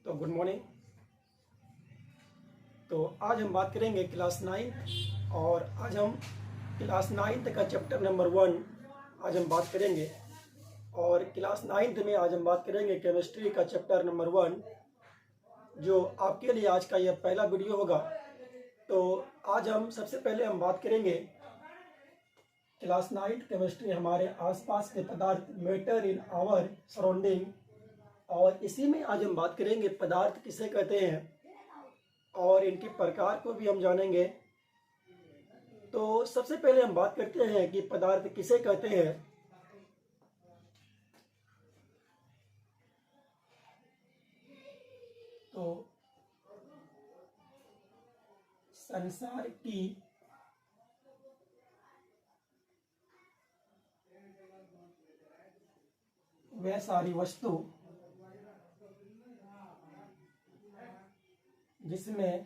तो good morning. तो आज हम बात करेंगे क्लास 9 और आज हम क्लास 9 का चैप्टर नंबर 1 आज हम बात करेंगे। और क्लास 9 में आज हम बात करेंगे केमिस्ट्री का चैप्टर नंबर 1, जो आपके लिए आज का यह पहला वीडियो होगा। तो आज हम सबसे पहले हम बात करेंगे क्लास 9 केमिस्ट्री, हमारे आसपास के पदार्थ, मैटर इन आवर सराउंडिंग। और इसी में आज हम बात करेंगे पदार्थ किसे कहते हैं और इनके प्रकार को भी हम जानेंगे। तो सबसे पहले हम बात करते हैं कि पदार्थ किसे कहते हैं। तो संसार की वह सारी वस्तु जिसमें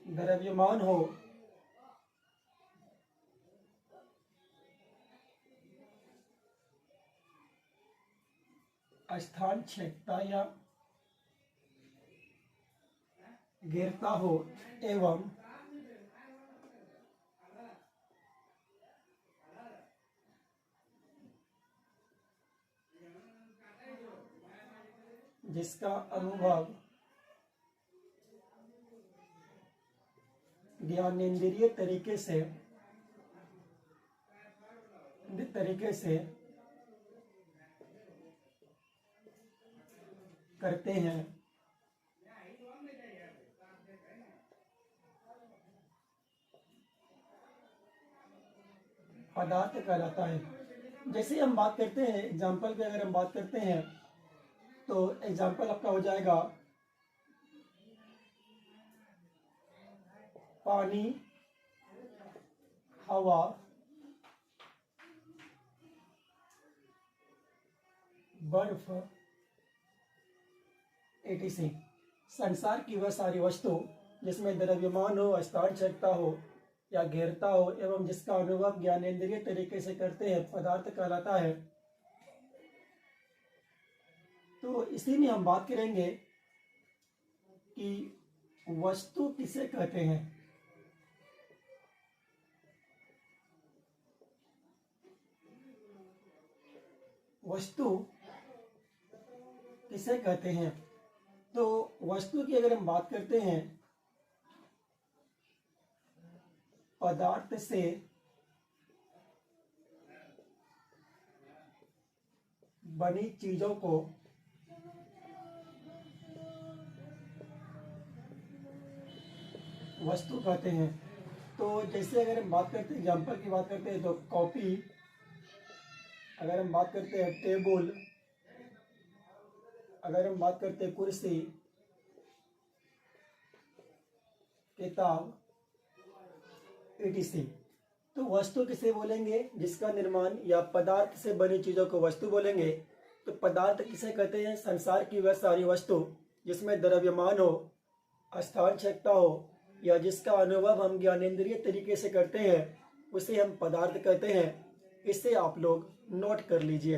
द्रव्यमान हो, स्थान क्षेत्रता या गिरता हो एवं जिसका अनुभव ज्ञानेंद्रिय तरीके से करते हैं, पदार्थ कहलाता है। जैसे हम बात करते हैं एग्जाम्पल की, अगर हम बात करते हैं तो एग्जाम्पल आपका हो जाएगा पानी, हवा, बर्फ, etc। संसार की वह सारी वस्तु जिसमें द्रव्यमान हो, स्थान क्षेत्रता हो या घेरता हो एवं जिसका अनुभव ज्ञानेंद्रिय तरीके से करते हैं, पदार्थ कहलाता है। तो इसी में हम बात करेंगे कि वस्तु किसे कहते हैं। वस्तु किसे कहते हैं। तो वस्तु की अगर हम बात करते हैं, पदार्थ से बनी चीजों को वस्तु कहते हैं। तो जैसे अगर हम बात करते हैं, एग्जाम्पल की बात करते हैं तो कॉपी, अगर हम बात करते हैं टेबल, अगर हम बात करते हैं कुर्सी, किताब, etc। तो वस्तु किसे बोलेंगे, जिसका निर्माण या पदार्थ से बनी चीजों को वस्तु बोलेंगे। तो पदार्थ किसे कहते हैं, संसार की वह सारी वस्तु जिसमें द्रव्यमान हो, स्थान क्षेत्रता हो या जिसका अनुभव हम ज्ञानेंद्रिय तरीके से करते हैं, उसे हम पदार्थ कहते हैं। इसे आप लोग नोट कर लीजिए।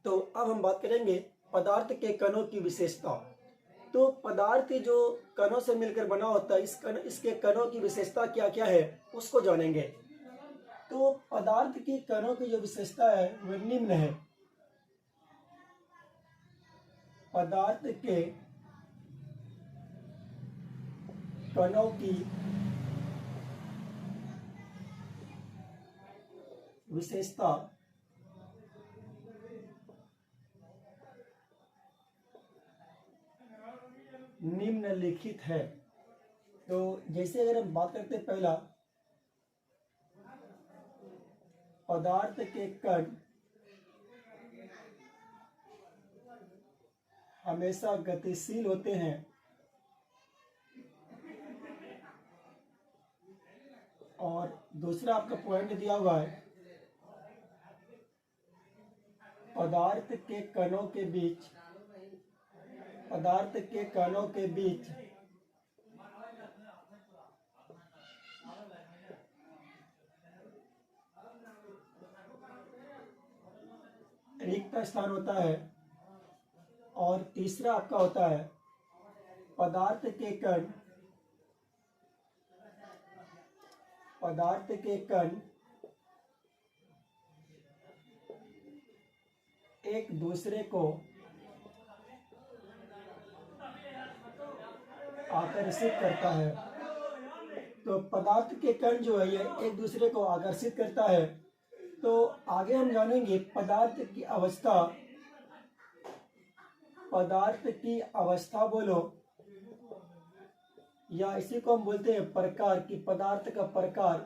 तो अब हम बात करेंगे पदार्थ के कणों की विशेषता। तो पदार्थ जो कणों से मिलकर बना होता है, इसके कणों की विशेषता क्या क्या है उसको जानेंगे। तो पदार्थ की कणों की जो विशेषता है वह निम्न है। पदार्थ के कणों की विशेषता निम्नलिखित है। तो जैसे अगर हम बात करते हैं, पहला, पदार्थ के कण हमेशा गतिशील होते हैं और दूसरा आपका पॉइंट दिया हुआ है, पदार्थ के कणों के बीच पदार्थ के कणों के बीच रिक्त स्थान होता है। और तीसरा आपका होता है पदार्थ के कण, पदार्थ के कण एक दूसरे को आकर्षित करता है। तो पदार्थ के कण जो है ये एक दूसरे को आकर्षित करता है। तो आगे हम जानेंगे पदार्थ की अवस्था, पदार्थ की अवस्था बोलो, या इसी को हम बोलते हैं प्रकार की, पदार्थ का प्रकार।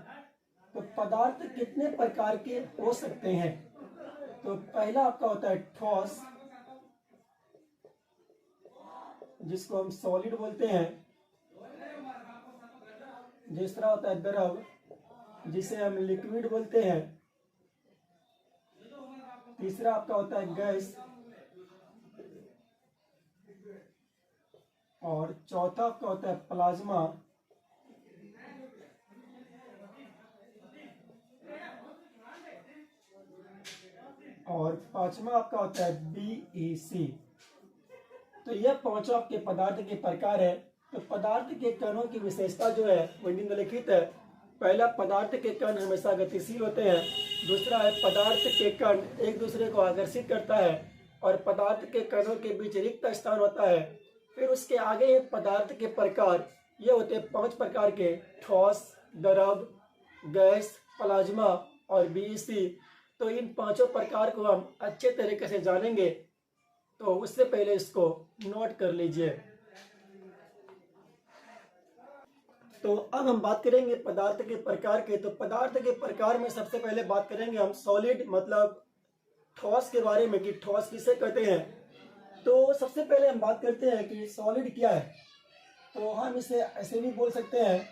तो पदार्थ कितने प्रकार के हो सकते हैं? तो पहला आपका होता है ठोस, जिसको हम सॉलिड बोलते हैं। दूसरा होता है द्रव, जिसे हम लिक्विड बोलते हैं। तीसरा आपका होता है गैस, और चौथा आपका होता है प्लाज्मा, और पांचवा आपका होता है बीईसी। तो यह पांचों आपके पदार्थ के प्रकार है। तो पदार्थ के कणों की विशेषता जो है वो निम्नलिखित है। पहला, पदार्थ के कण हमेशा गतिशील होते हैं। दूसरा है पदार्थ के कण एक दूसरे को आकर्षित करता है, और पदार्थ के कणों के बीच रिक्त स्थान होता है। फिर उसके आगे पदार्थ के प्रकार, ये होते हैं 5 प्रकार के: ठोस, द्रव, गैस, प्लाज्मा और बीईसी। तो इन पांचों प्रकार को हम अच्छे तरीके से जानेंगे, तो उससे पहले इसको नोट कर लीजिए। तो अब हम बात करेंगे पदार्थ के प्रकार के। तो पदार्थ के प्रकार में सबसे पहले बात करेंगे हम सॉलिड मतलब ठोस के बारे में, कि ठोस किसे कहते हैं। तो सबसे पहले हम बात करते हैं कि सॉलिड क्या है। तो हम इसे ऐसे भी बोल सकते हैं,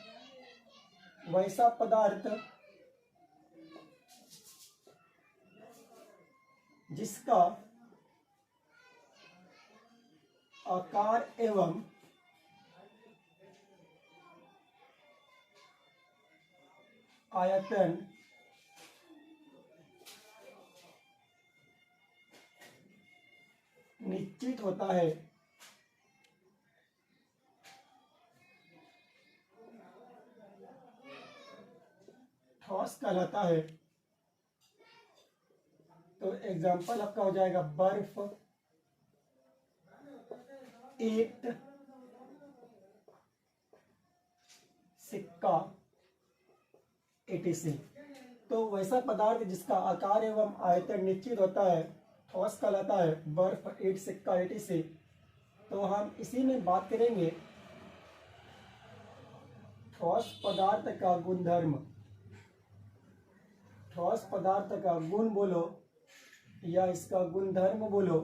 वैसा पदार्थ जिसका आकार एवं आयतन निश्चित होता है। ठोस कहलाता है। तो एग्जाम्पल आपका हो जाएगा बर्फ, ईंट, सिक्का, etc। तो वैसा पदार्थ जिसका आकार एवं आयतन निश्चित होता है ठोस कहलाता है। बर्फ, ईंट, सिक्का, etc। तो हम इसी में बात करेंगे ठोस पदार्थ का गुणधर्म। ठोस पदार्थ का गुण बोलो या इसका गुणधर्म बोलो,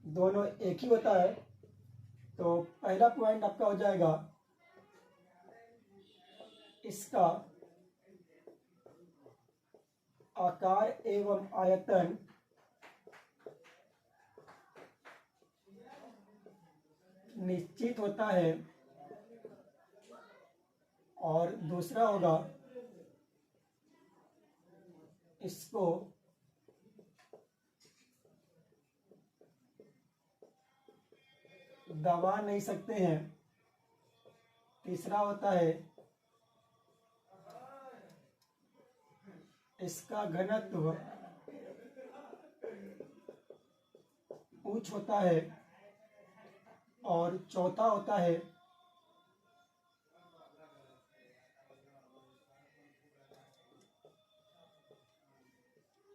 दोनों एक ही होता है। तो पहला पॉइंट आपका हो जाएगा इसका आकार एवं आयतन निश्चित होता है, और दूसरा होगा इसको दबा नहीं सकते हैं। तीसरा होता है इसका घनत्व उच्च होता है, और चौथा होता है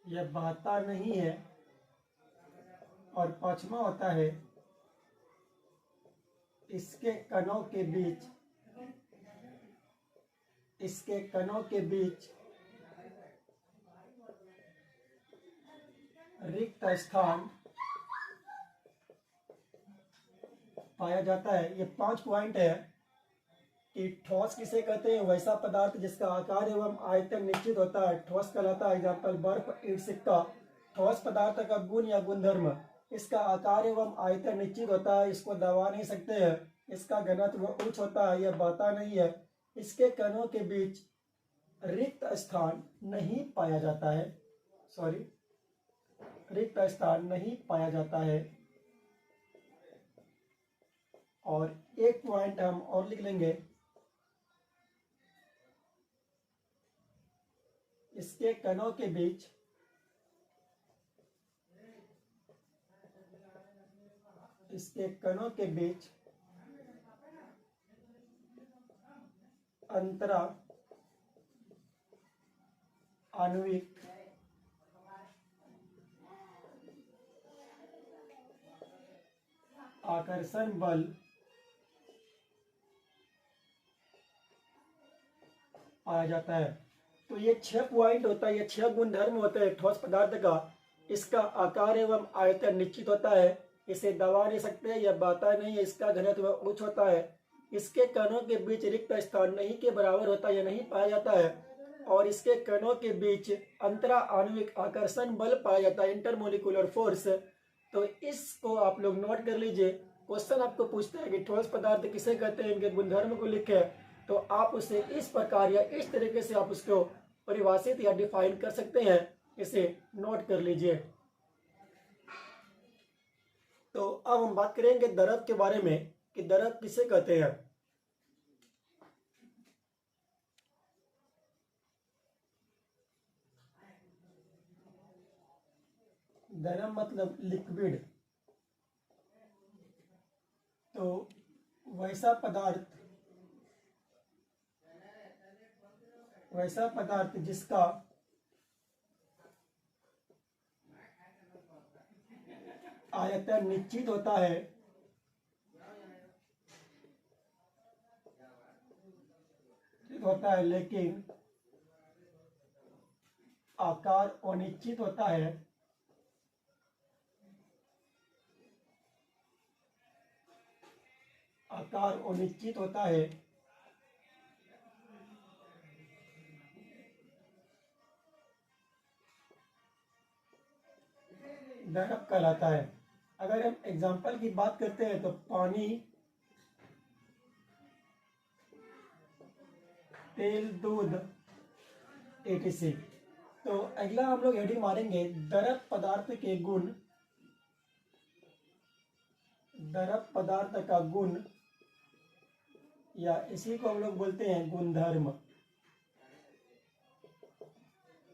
यह बहता नहीं है, और पांचवा होता है इसके कणों के बीच रिक्त स्थान पाया जाता है। ये 5 पॉइंट है कि ठोस किसे कहते हैं, वैसा पदार्थ जिसका आकार एवं आयतन निश्चित होता है ठोस कहलाता है। एग्जाम्पल बर्फ, ईंट, सिक्का। ठोस पदार्थ का गुण या गुणधर्म, इसका आकार एवं आयतन निश्चित होता है, इसको दबा नहीं सकते हैं, इसका घनत्व उच्च होता है, यह बहता नहीं है, इसके कणों के बीच रिक्त स्थान नहीं पाया जाता है। सॉरी रिक्त स्थान नहीं पाया जाता है। और एक पॉइंट हम और लिख लेंगे, इसके कणों के बीच अंतरा आणविक आकर्षण बल पाया जाता है। तो ये 6 पॉइंट होता है, ये 6 गुणधर्म होते हैं ठोस पदार्थ का। इसका आकार एवं आयतन निश्चित होता है, इसे दबा नहीं सकते, यह बहता नहीं है, इसका घनत्व उच्च होता है, इसके कणों के बीच रिक्त स्थान नहीं के बराबर होता है, यह नहीं पाया जाता है, और इसके कणों के बीच अंतरा आणविक आकर्षण बल पाया जाता है, इंटरमोलिकुलर फोर्स। तो इसको आप लोग नोट कर लीजिए। क्वेश्चन आपको पूछता है कि ठोस पदार्थ किसे कहते हैं, इनके गुणधर्म को लिखे, तो आप उसे इस प्रकार या इस तरीके से आप उसको परिभाषित या डिफाइन कर सकते हैं, इसे नोट कर लीजिए। तो अब हम बात करेंगे द्रव के बारे में कि द्रव किसे कहते हैं। द्रव मतलब लिक्विड। तो वैसा पदार्थ जिसका आयतन निश्चित होता है लेकिन आकार अनिश्चित होता है, द्रव कहलाता है। अगर हम एग्जाम्पल की बात करते हैं तो पानी, तेल, दूध etc। तो अगला हम लोग हेडिंग मारेंगे द्रव पदार्थ के गुण, द्रव पदार्थ का गुण, या इसी को हम लोग बोलते हैं गुणधर्म।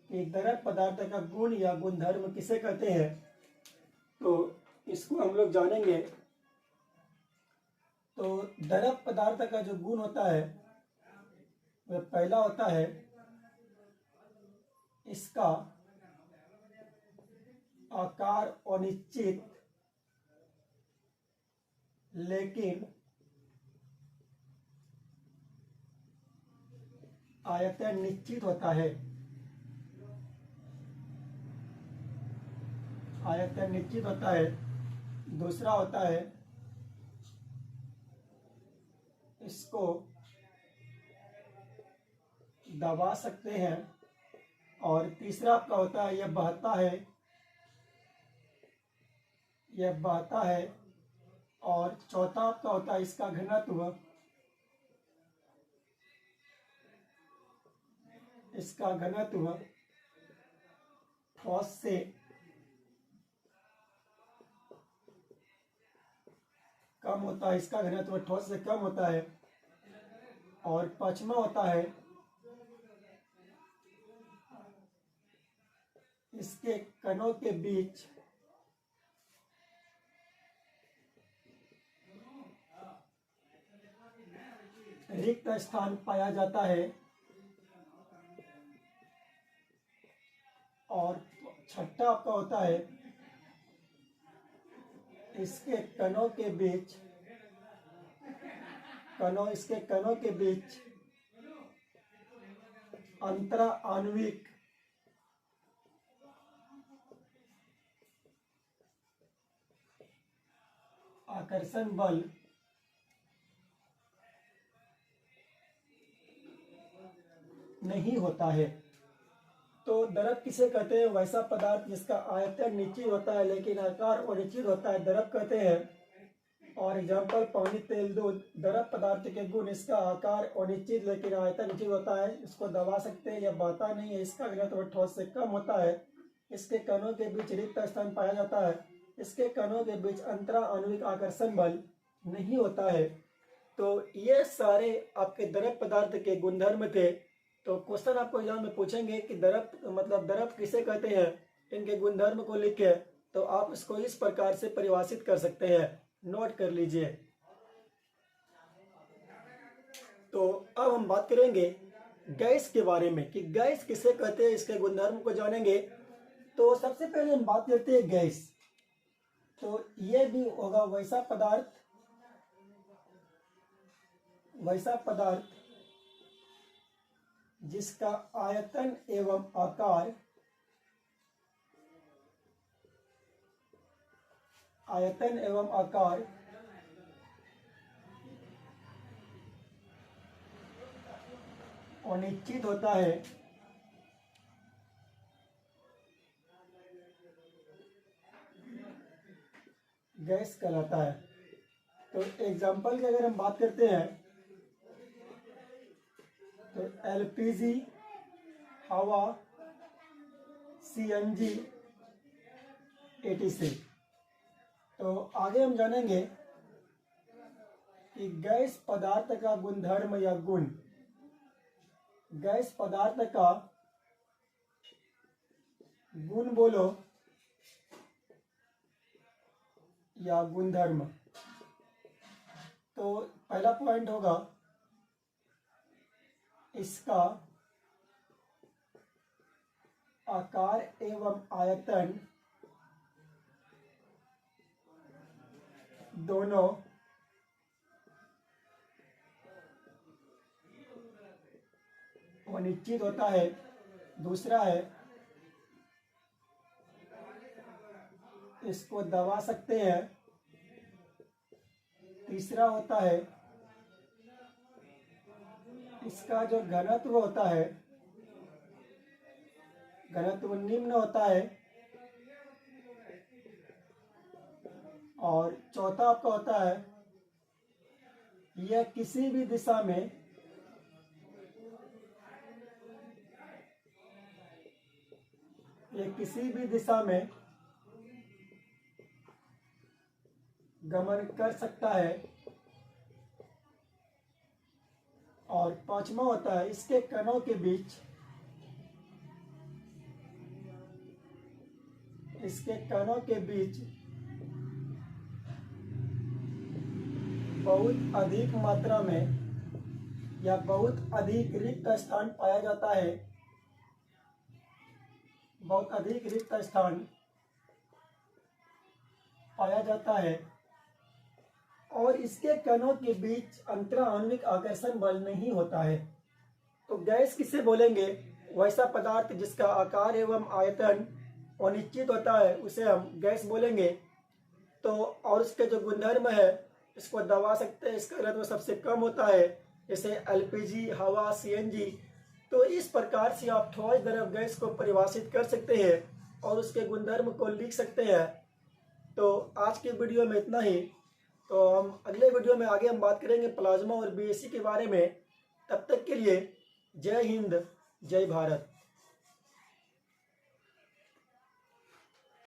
एक द्रव पदार्थ का गुण या गुणधर्म किसे कहते हैं, तो इसको हम लोग जानेंगे। तो द्रव पदार्थ का जो गुण होता है वह पहला होता है इसका आकार अनिश्चित लेकिन आयतन निश्चित होता है, दूसरा होता है इसको दबा सकते हैं, और तीसरा आपका होता है यह बहता है, और चौथा आपका होता है इसका घनत्व, ठोस से कम होता है, इसका घनत्व ठोस से कम होता है। और पांचवा होता है इसके कणों के बीच रिक्त स्थान पाया जाता है, और छठा आपका होता है इसके कणों के बीच अंतरा आणविक आकर्षण बल नहीं होता है। तो द्रव किसे कहते हैं, वैसा पदार्थ जिसका आयतन निश्चित होता है लेकिन आकार अनिश्चित होता है, द्रव कहते हैं। और एग्जाम्पल पानी, तेल, दूध द्रव पदार्थ के गुण, इसका आकार अनिश्चित लेकिन आयतन निश्चित होता है, इसको दबा सकते हैं, यह बहता नहीं है, इसका घनत्व ठोस से कम होता है, इसके कणों के बीच रिक्त स्थान पाया जाता है, इसके कणों के बीच अंतरा आणविक आकर्षण बल नहीं होता है। तो ये सारे आपके द्रव पदार्थ के गुणधर्म थे। तो क्वेश्चन आपको एग्जाम में पूछेंगे कि द्रव मतलब द्रव किसे कहते हैं, इनके गुणधर्म को लिखे, तो आप इसको इस प्रकार से परिभाषित कर सकते हैं, नोट कर लीजिए। तो अब हम बात करेंगे गैस के बारे में कि गैस किसे कहते हैं, इसके गुणधर्म को जानेंगे। तो सबसे पहले हम बात करते हैं गैस। तो ये भी होगा वैसा पदार्थ जिसका आयतन एवं आकार अनिश्चित होता है। गैस कहलाता है। तो एग्जाम्पल की अगर हम बात करते हैं तो एलपीजी, हवा, सीएनजी, एटीसी। तो आगे हम जानेंगे कि गैस पदार्थ का गुणधर्म या गुण। गैस पदार्थ का गुण बोलो या गुणधर्म। तो पहला पॉइंट होगा इसका आकार एवं आयतन दोनों अनिश्चित होता है। दूसरा है इसको दबा सकते हैं। तीसरा होता है इसका जो घनत्व होता है, घनत्व निम्न होता है। और चौथा आपका होता है यह किसी भी दिशा में गमन कर सकता है। और पांचवा होता है इसके कणों के बीच बहुत अधिक मात्रा में या बहुत अधिक रिक्त स्थान पाया जाता है। बहुत अधिक रिक्त स्थान पाया जाता है और इसके कणों के बीच अंतरा आणविक आकर्षण बल नहीं होता है। तो गैस किसे बोलेंगे? वैसा पदार्थ जिसका आकार एवं आयतन अनिश्चित होता है उसे हम गैस बोलेंगे। तो और उसके जो गुणधर्म है, इसको दबा सकते हैं, इसका घनत्व सबसे कम होता है, जैसे एलपीजी, हवा, सीएनजी। तो इस प्रकार से आप ठोस द्रव गैस को परिभाषित कर सकते हैं और उसके गुणधर्म को लिख सकते हैं। तो आज के वीडियो में इतना ही। तो हम अगले वीडियो में आगे हम बात करेंगे प्लाज्मा और बीएससी के बारे में। तब तक के लिए जय हिंद, जय भारत।